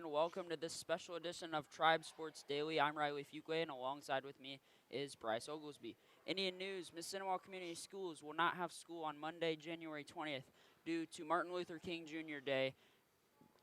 gentlemen, welcome to this special edition of Tribe Sports Daily. I'm Riley Fuqua, and alongside with me is Bryce Oglesby. Indian news, Mississinewa Community Schools will not have school on Monday, January 20th due to Martin Luther King Jr. Day.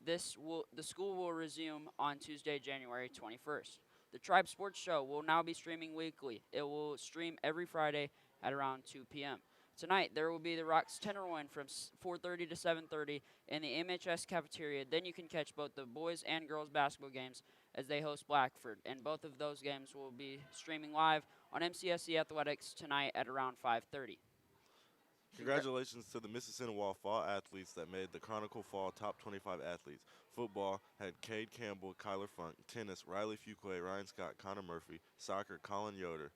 The school will resume on Tuesday, January 21st. The Tribe Sports Show will now be streaming weekly. It will stream every Friday at around 2 p.m. Tonight, there will be the Rocks Tenderloin from 4:30 to 7:30 in the MHS cafeteria. Then you can catch both the boys and girls basketball games as they host Blackford. And both of those games will be streaming live on MCSC Athletics tonight at around 5:30. Congratulations to the Mississinewa Fall athletes that made the Chronicle Fall Top 25 athletes. Football had Cade Campbell, Kyler Funk. Tennis, Riley Fuqua, Ryan Scott, Connor Murphy. Soccer, Colin Yoder.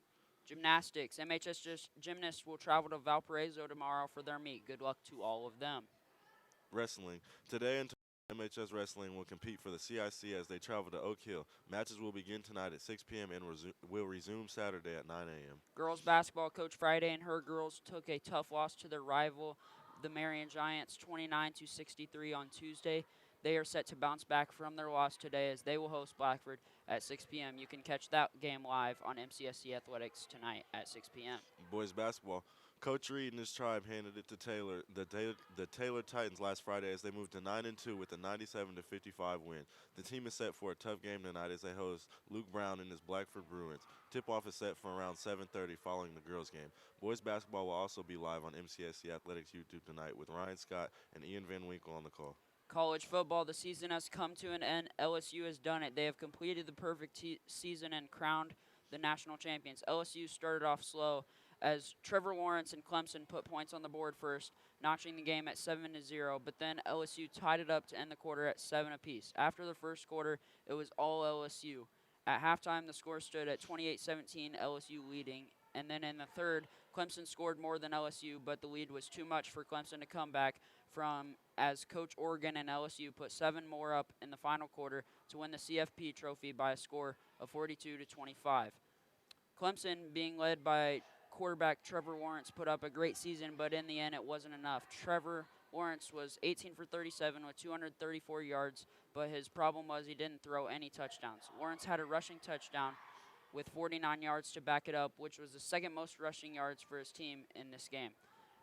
Gymnastics, MHS gymnasts will travel to Valparaiso tomorrow for their meet. Good luck to all of them. Wrestling. Today and MHS Wrestling will compete for the CIC as they travel to Oak Hill. Matches will begin tonight at 6 p.m. and will resume Saturday at 9 a.m. Girls basketball coach Friday and her girls took a tough loss to their rival, the Marion Giants, 29-63 on Tuesday. They are set to bounce back from their loss today as they will host Blackford at 6 p.m. You can catch that game live on MCSC Athletics tonight at 6 p.m. Boys basketball. Coach Reed and his tribe handed it to the Taylor Titans last Friday as they moved to 9-2 with a 97-55 win. The team is set for a tough game tonight as they host Luke Brown and his Blackford Bruins. Tip-off is set for around 7:30 following the girls' game. Boys basketball will also be live on MCSC Athletics YouTube tonight with Ryan Scott and Ian Van Winkle on the call. College football, the season has come to an end. LSU has done it. They have completed the perfect season and crowned the national champions. LSU started off slow as Trevor Lawrence and Clemson put points on the board first, notching the game at 7-0, but then LSU tied it up to end the quarter at 7 apiece. After the first quarter, it was all LSU. At halftime, the score stood at 28-17, LSU leading, and then in the third, Clemson scored more than LSU, but the lead was too much for Clemson to come back from as Coach Oregon and LSU put 7 more up in the final quarter to win the CFP trophy by a score of 42-25. Clemson, being led by quarterback Trevor Lawrence, put up a great season, but in the end it wasn't enough. Trevor Lawrence was 18 for 37 with 234 yards, but his problem was he didn't throw any touchdowns. Lawrence had a rushing touchdown with 49 yards to back it up, which was the second most rushing yards for his team in this game.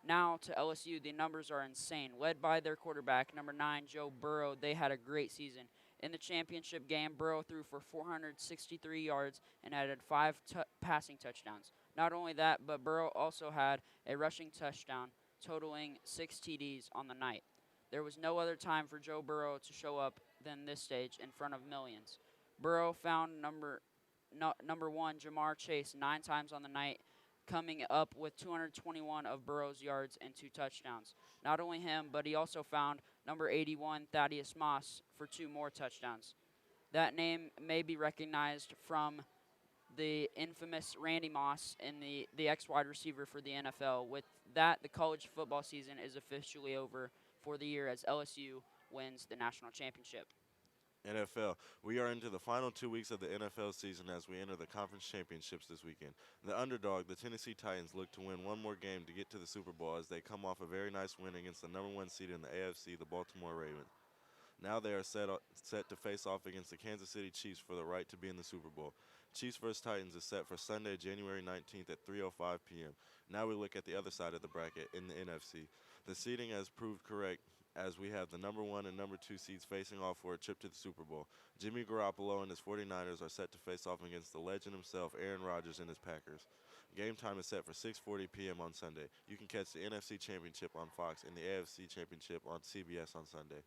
Now to LSU, the numbers are insane. Led by their quarterback, number 9, Joe Burrow, they had a great season. In the championship game, Burrow threw for 463 yards and added 5 passing touchdowns. Not only that, but Burrow also had a rushing touchdown, totaling 6 TDs on the night. There was no other time for Joe Burrow to show up than this stage in front of millions. Burrow found number 1, Jamar Chase, 9 times on the night, coming up with 221 of Burrow's yards and 2 touchdowns. Not only him, but he also found number 81, Thaddeus Moss, for 2 more touchdowns. That name may be recognized from the infamous Randy Moss and the ex-wide receiver for the NFL. With that, the college football season is officially over for the year as LSU wins the national championship. NFL. We are into the final 2 weeks of the NFL season as we enter the conference championships this weekend. The underdog, the Tennessee Titans, look to win one more game to get to the Super Bowl as they come off a very nice win against the number 1 seed in the AFC, the Baltimore Ravens. Now they are set to face off against the Kansas City Chiefs for the right to be in the Super Bowl. Chiefs vs. Titans is set for Sunday, January 19th at 3:05 p.m. Now we look at the other side of the bracket in the NFC. The seeding has proved correct as we have the number 1 and number 2 seeds facing off for a trip to the Super Bowl. Jimmy Garoppolo and his 49ers are set to face off against the legend himself, Aaron Rodgers, and his Packers. Game time is set for 6:40 p.m. on Sunday. You can catch the NFC Championship on Fox and the AFC Championship on CBS on Sunday.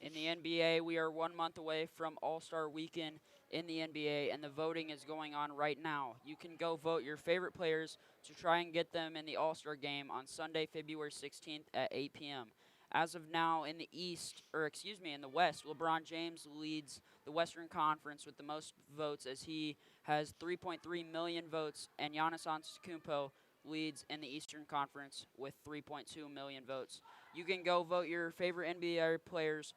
In the NBA, we are 1 month away from All-Star Weekend in the NBA, and the voting is going on right now. You can go vote your favorite players to try and get them in the All-Star game on Sunday, February 16th at 8 p.m. As of now, in the in the West, LeBron James leads the Western Conference with the most votes as he has 3.3 million votes, and Giannis Antetokounmpo leads in the Eastern Conference with 3.2 million votes. You can go vote your favorite NBA players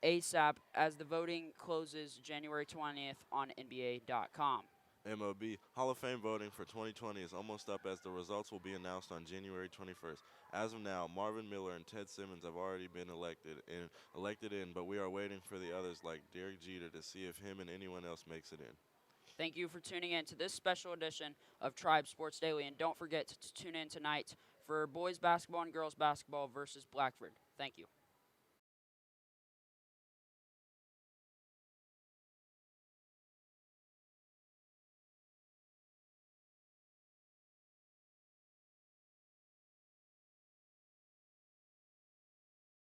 ASAP as the voting closes January 20th on NBA.com. MLB Hall of Fame voting for 2020 is almost up as the results will be announced on January 21st. As of now, Marvin Miller and Ted Simmons have already been elected in, but we are waiting for the others like Derek Jeter to see if him and anyone else makes it in. Thank you for tuning in to this special edition of Tribe Sports Daily, and don't forget to tune in tonight for boys basketball and girls basketball versus Blackford. Thank you.